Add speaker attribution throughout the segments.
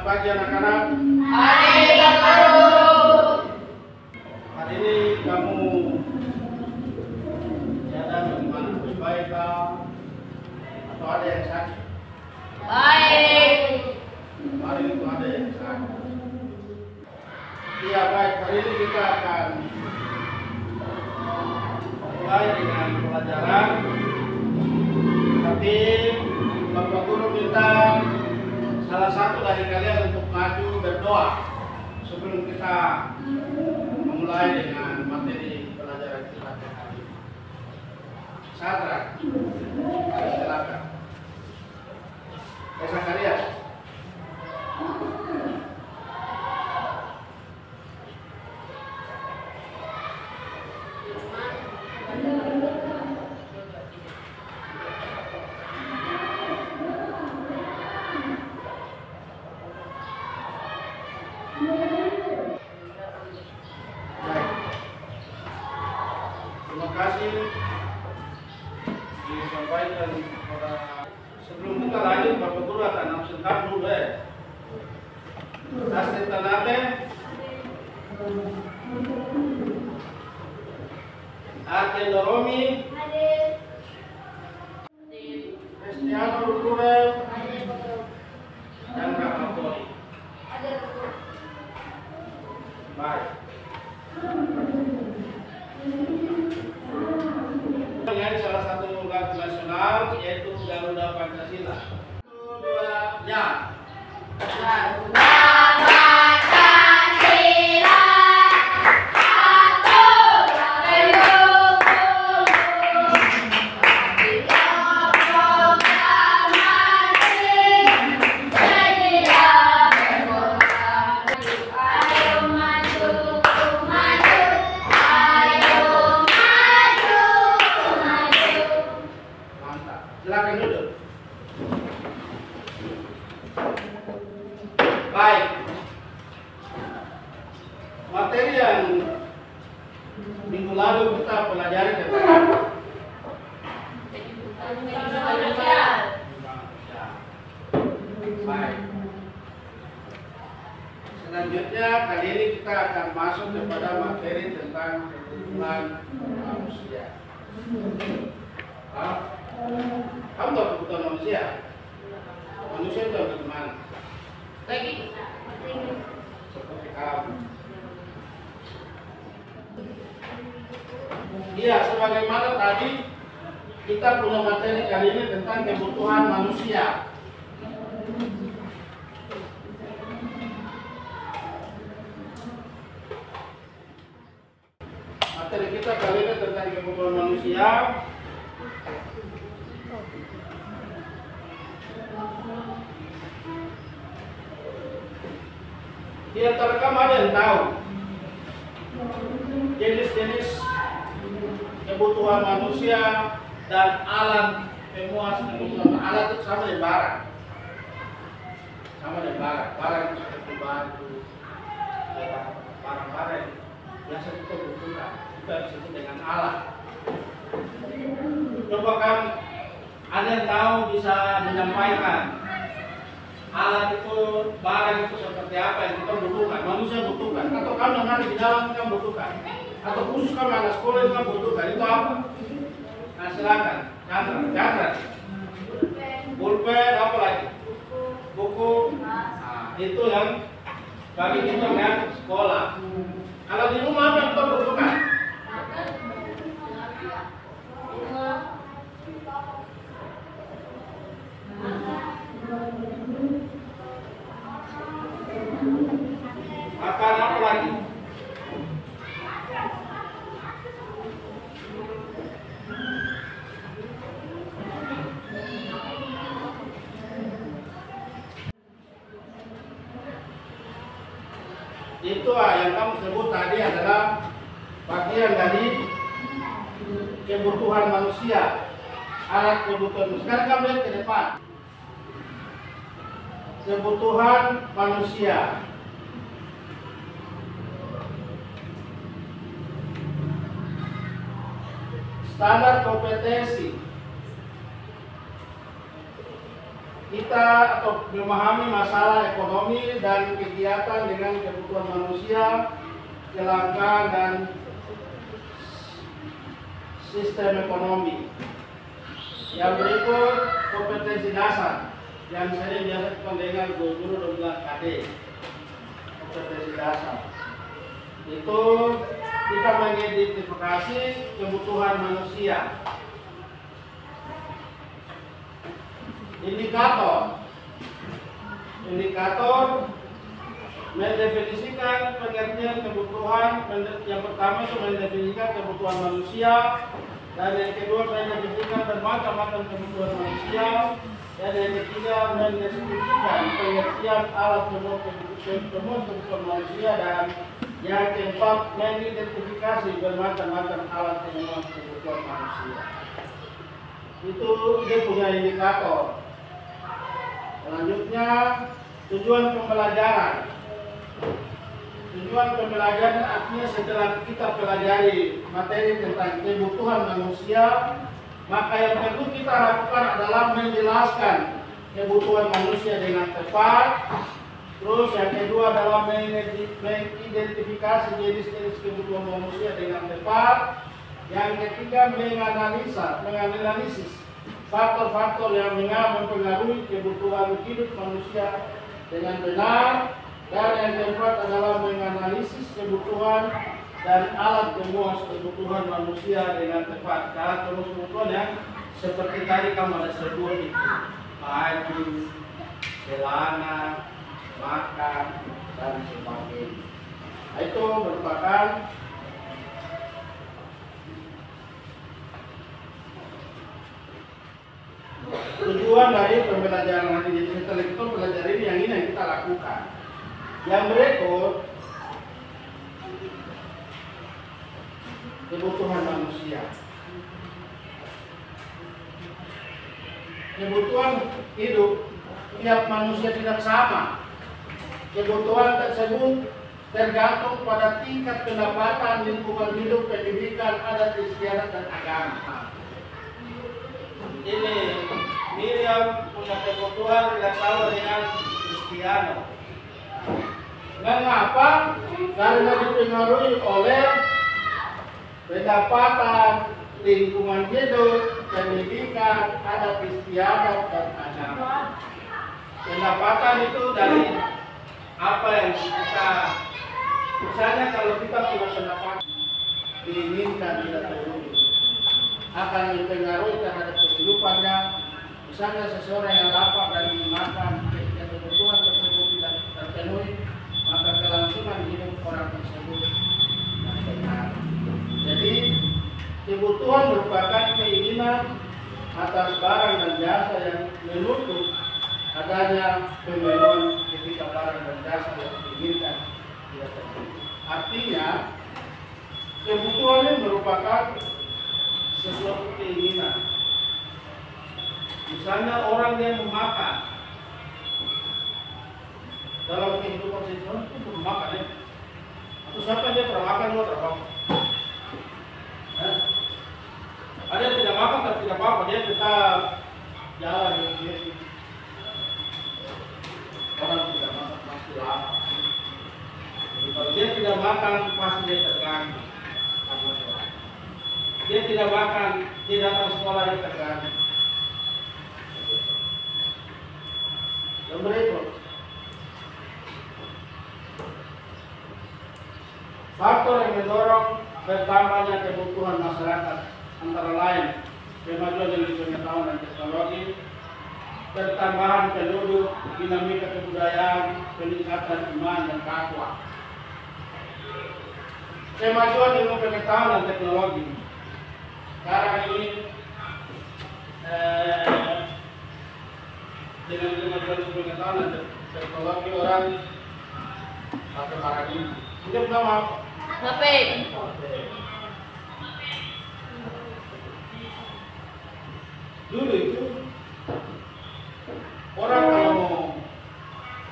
Speaker 1: pagi anak-anak.
Speaker 2: Hari Guru.
Speaker 1: Hari ini kamu ada bagaimana? Baik kah? Atau ada yang sakit?
Speaker 2: Baik.
Speaker 1: Hari itu ada yang sakit. Iya baik, hari ini kita akan mulai dengan pelajaran. Tapi Bapak Guru minta salah satu dari kalian untuk maju berdoa sebelum kita memulai dengan materi pelajaran kita hari ini. Sadrak, silakan. Zakarias. Terima kasih disampaikan kepada sebelum kita lanjut Bapak Guru akan absenkan dulu Asli Tanabe, Ate Doromi, Cristiano Rukure, dan Rakapoli. Baik. Menyanyi salah satu lagu nasional yaitu Garuda Pancasila. 1, 2, ya.
Speaker 2: Garuda Pancasila, satu berdukung, tiga proklamasi, sedia berproklamasi. Ayo maju, maju, ayo maju, maju.
Speaker 1: Mantap. Silakan duduk. Baik. Materi yang minggu lalu kita pelajari tentang apa? Baik. Selanjutnya kali ini kita akan masuk kepada materi tentang kebutuhan manusia. Hah? Kamu tahu kebutuhan manusia? Manusia itu bagaimana? Seperti kamu. Iya, sebagaimana tadi kita punya materi kali ini tentang kebutuhan manusia. Materi kita kali ini tentang kebutuhan manusia. Di antara kamu ada yang tahu jenis-jenis kebutuhan manusia dan alat pemuas kebutuhan. Alat itu sama dengan barang. Sama dengan barang. Barang itu seperti baju, barang-barang biasa kita butuhkan. Kita disebut dengan alat. Coba kan ada yang tahu bisa menyampaikan alat itu, barang itu seperti apa yang kita butuhkan, manusia butuhkan, atau kamu yang ada di dalam kita butuhkan, atau khusus kamu anak sekolah itu butuhkan, itu apa? Nah silakan, Chandra, pulpen, apa lagi? Buku, nah, itu yang bagi kita yang sekolah. Kalau di rumah apa yang kita butuhkan? Makan apa lagi? Itu yang kamu sebut tadi adalah bagian dari kebutuhan manusia. Alat kebutuhan. Sekarang kamu lihat ke depan. Kebutuhan manusia. Standar kompetensi. kita atau memahami masalah ekonomi dan kegiatan dengan kebutuhan manusia, kelangkaan dan sistem ekonomi. Yang berikut kompetensi dasar yang sering biasa kita dengar guru 12 KD. Kompetensi dasar itu kita mengidentifikasi kebutuhan manusia. Indikator mendefinisikan pengertian kebutuhan. Yang pertama itu mendefinisikan kebutuhan manusia, dan yang kedua mendefinisikan bermacam-macam kebutuhan manusia, dan yang ketiga mendeskripsikan pengertian alat kebutuhan manusia, dan yang keempat mengidentifikasi bermacam-macam alat kebutuhan manusia. Itu dia punya indikator. Selanjutnya tujuan pembelajaran. Tujuan pembelajaran artinya setelah kita pelajari materi tentang kebutuhan manusia, maka yang perlu kita lakukan adalah menjelaskan kebutuhan manusia dengan tepat. Terus yang kedua adalah mengidentifikasi jenis-jenis kebutuhan manusia dengan tepat. Yang ketiga menganalisis faktor-faktor yang mempengaruhi kebutuhan hidup manusia dengan benar. Dan yang keempat adalah menganalisis kebutuhan dan alat pemuas kebutuhan manusia dengan tepat. Alat pemuas kebutuhan yang seperti tadi kamu ada sebut itu, baju, celana, makan, dan sebagainya. Itu merupakan tujuan dari pembelajaran hari ini. Setelah itu pelajaran yang ini yang kita lakukan. Yang berikut kebutuhan manusia. Kebutuhan hidup tiap manusia tidak sama. Kebutuhan tersebut tergantung pada tingkat pendapatan, lingkungan hidup, pendidikan, adat istiadat, dan agama. Ini Miriam punya kebutuhan tidak sama dengan Cristiano. Mengapa? Karena dipengaruhi oleh pendapatan, lingkungan hidup, pendidikan, adat istiadat, dan agama. Pendapatan itu dari apa yang kita, misalnya kalau kita punya pendapatan diinginkan tidak terwujud, akan dipengaruhi terhadap kehidupannya. Misalnya seseorang yang lapar dan makan kebutuhan tersebut tidak terpenuhi, maka kelangsungan hidup orang tersebut tidak benar. Jadi kebutuhan merupakan keinginan atas barang dan jasa yang menuntut adanya pemenuhan ketika barang dan jasa yang diinginkan tidak terpenuhi. Artinya kebutuhan ini merupakan sesuatu keinginan. Misalnya orang yang memakan, dalam kehidupan sehari-hari itu belum makan ya. Atau siapa dia pernah makan juga terbawa. Ada yang tidak makan tapi tidak apa-apa, dia tetap jalan dia. Orang tidak makan pasti lapar. Jadi kalau dia tidak makan pasti dia terganggu. Dia tidak makan, dia datang sekolah dia terganggu. Yang berikut, faktor yang mendorong bertambahnya kebutuhan masyarakat antara lain kemajuan ilmu pengetahuan dan teknologi, pertambahan penduduk, dinamika kebudayaan, peningkatan iman dan takwa. Kemajuan ilmu pengetahuan dan teknologi. Sekarang ini dengan kemajuan ilmu pengetahuan dan teknologi orang pakai barang ini. Ini pertama
Speaker 2: HP.
Speaker 1: Dulu itu orang kalau mau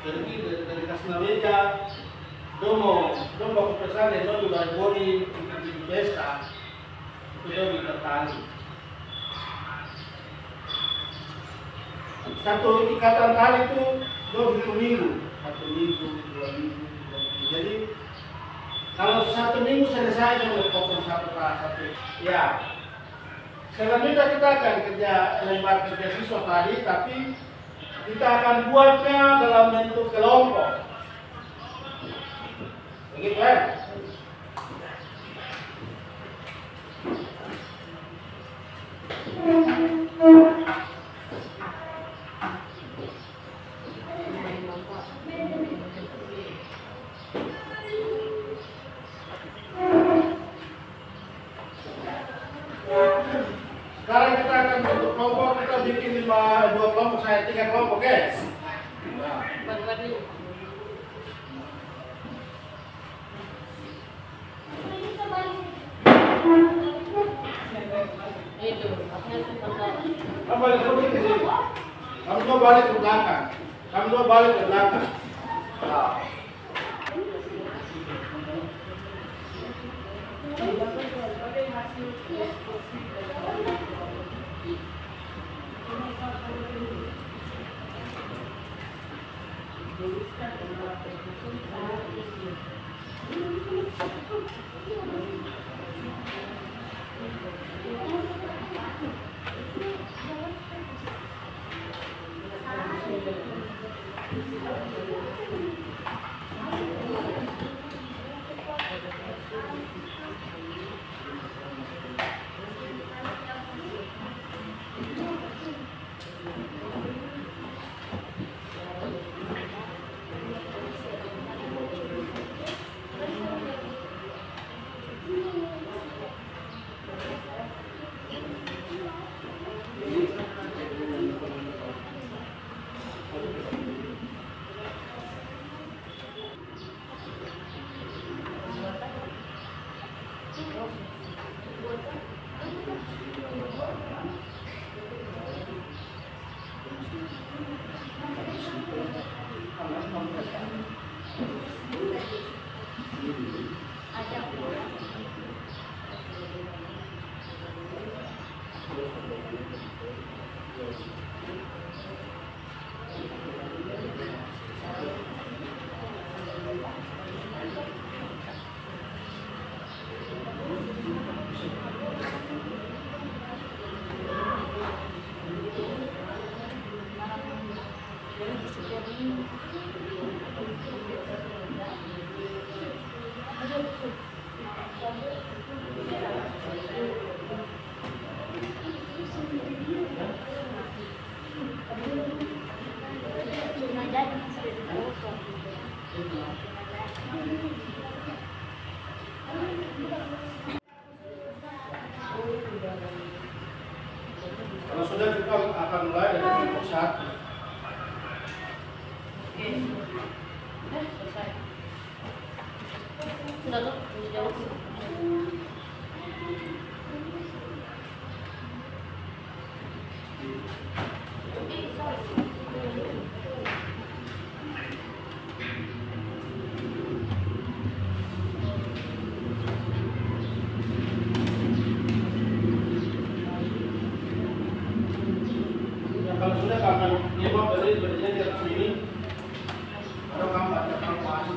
Speaker 1: pergi dari Kasnameja, domo kepesan dan domo dari bodi di pesta, itu dia bertani. satu ikatan tali itu 2 minggu, 1 minggu, 2 minggu. Jadi kalau 1 minggu selesai dengan potong satu satu. Ya. Selanjutnya kita akan kerja lembar kerja siswa tadi, tapi kita akan buatnya dalam bentuk kelompok. Begitu ya? Sekarang kita akan bentuk kelompok, kita bikin 2 kelompok, saya 3 kelompok, oke? Nah. Kamu balik ke sini. Kamu dua balik ke belakang. Kamu dua balik ke belakang. Nah. Kalau sudah kita akan mulai dari kelompok 1.
Speaker 2: Selesai. Sudah tuh, jauh.
Speaker 1: Kalau sudah kamu nyimak dari berdiri di atas sini, baru kamu baca kamu.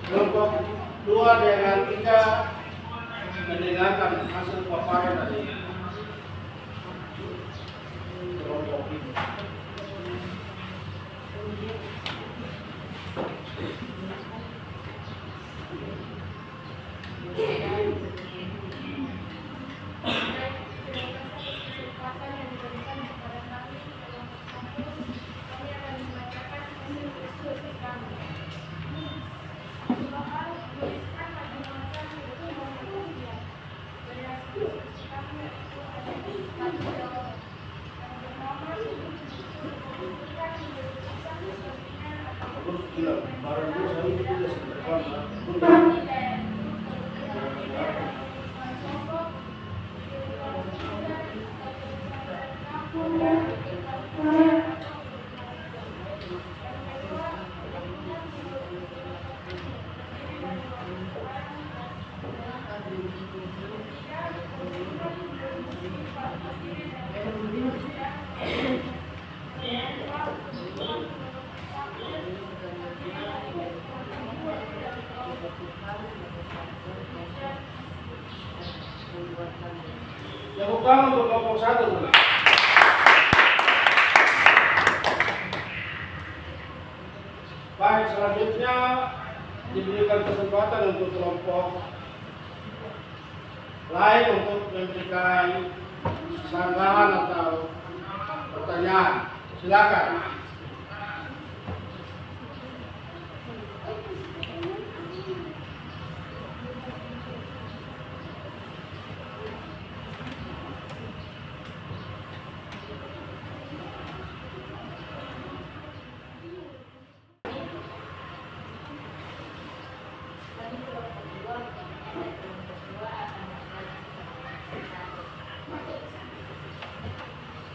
Speaker 1: Kelompok 2 dengan 3 mendengarkan hasil paparan dari kelompok ini. satu dulu. Baik, selanjutnya diberikan kesempatan untuk kelompok lain untuk memberikan sanggahan atau pertanyaan. Silakan.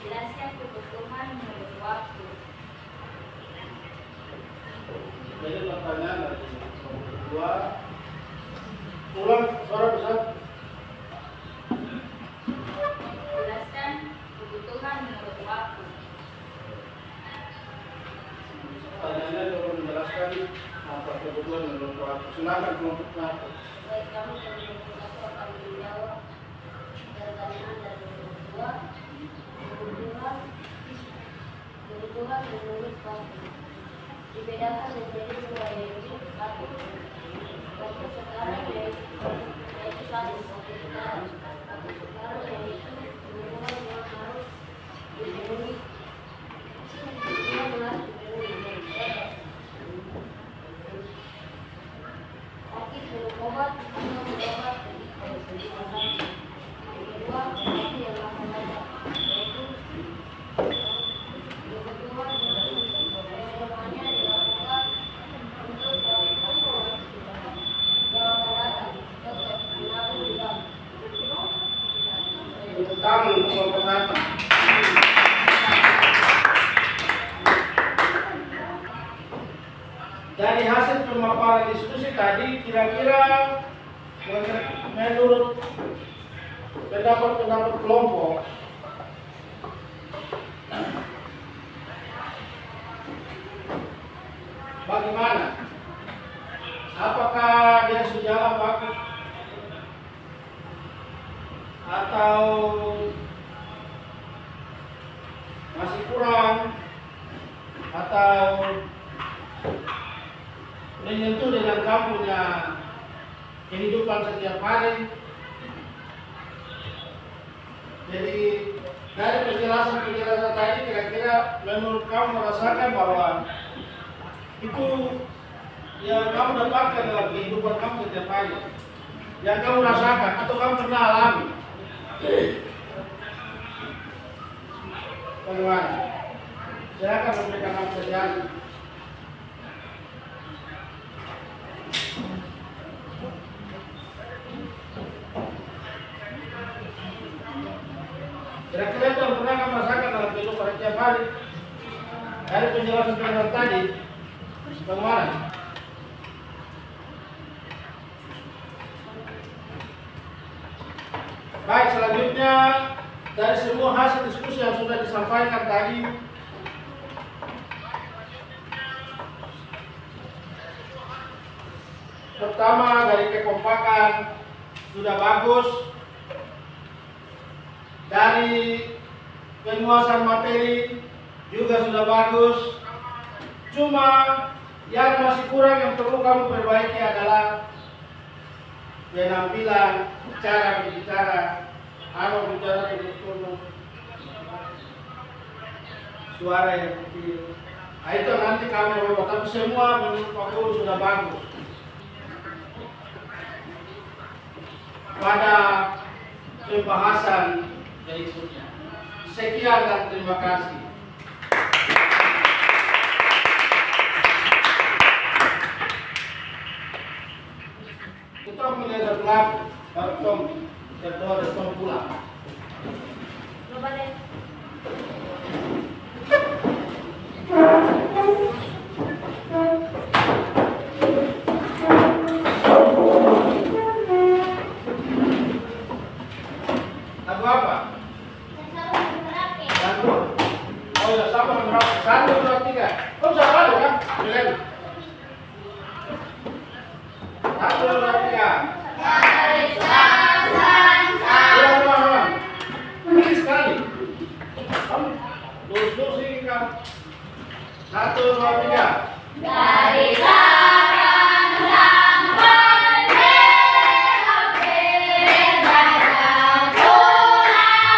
Speaker 2: Jelaskan kebutuhan menurut waktu.
Speaker 1: Jadi pertanyaan dari kelompok kedua. Ulang suara besar.
Speaker 2: Jelaskan kebutuhan menurut waktu.
Speaker 1: Pertanyaannya coba menjelaskan apa kebutuhan menurut waktu. Silakan kelompok satu.
Speaker 2: Baik, kamu dari kelompok satu akan menjawab pertanyaan dari kelompok dua. Kebutuhan menurut waktu dibedakan menjadi dua, yaitu satu waktu sekarang yaitu satu waktu sekarang, waktu sekarang yaitu kebutuhan yang harus dipenuhi. Kebutuhan harus dipenuhi. Sakit belum obat atau berobat. Yang kedua, waktu yang akan datang, yaitu kebutuhan semuanya dilakukan untuk yang akan datang. Menabung di bank.
Speaker 1: Tepuk tangan untuk kelompok satu. Dari hasil pemaparan diskusi tadi, kira-kira menurut pendapat kelompok, bagaimana? Apakah dia sejalan bagus atau masih kurang atau menyentuh dengan kamu punya kehidupan setiap hari? Jadi dari penjelasan tadi, kira-kira menurut kamu merasakan bahwa itu yang kamu dapatkan dalam kehidupan kamu setiap hari, yang kamu rasakan atau kamu pernah alami? Bagaimana? Silakan memberikan apresiasi. Kira-kira itu yang pernah kamu rasakan dalam kehidupan setiap hari dari penjelasan tadi, bagaimana? Baik, selanjutnya dari semua hasil diskusi yang sudah disampaikan tadi, pertama dari kekompakan sudah bagus, dari penguasaan materi juga sudah bagus. Cuma yang masih kurang, yang perlu kamu perbaiki adalah penampilan, cara berbicara, bicara betul, suara yang kecil. Nah, itu nanti kami ubah, tapi semua menurut Pak Guru sudah bagus. Pada pembahasan berikutnya. Sekian dan terima kasih. Kita melihat pelaku, baru berdoa dan pulang.
Speaker 2: Coba deh.
Speaker 1: Lagu apa? Lagu. Oh ya, sama berapa? 1, 2, 3. Oh, bisa lalu kan? Bilang. 1, 2, 3. Ulang. Ini sekali. 1, 2, 3.
Speaker 2: Dari Sabang sampai Merauke, berjalan pulang-pulang,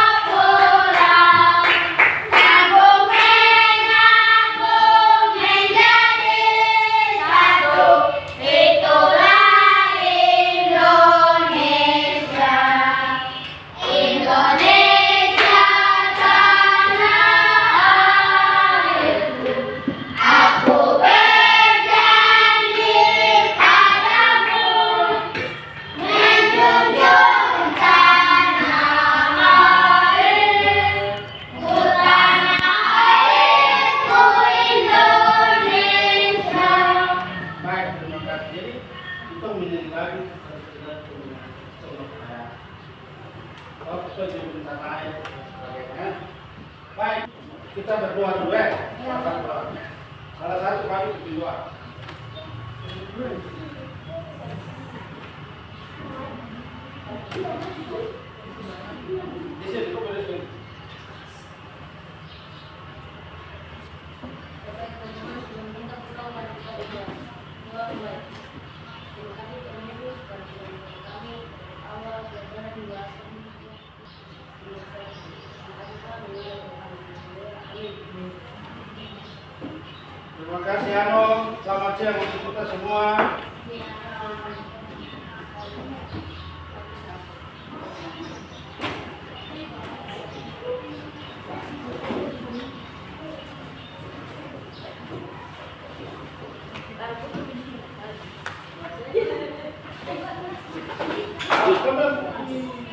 Speaker 2: sambung menyambung menjadi satu. Itulah Indonesia, Indonesia tanah airku. Aku berjanji padamu menjunjung tanah air, ku tanah airku Indonesia.
Speaker 1: Baik, terima kasih. Jadi kita menjadi lagi waktu di tanah air sebagainya. Baik, kita berdoa dulu ya. Salah satu kali berdoa. Di sini kau boleh sini. Terima kasih Anong. Selamat siang untuk kita semua. Terima kasih.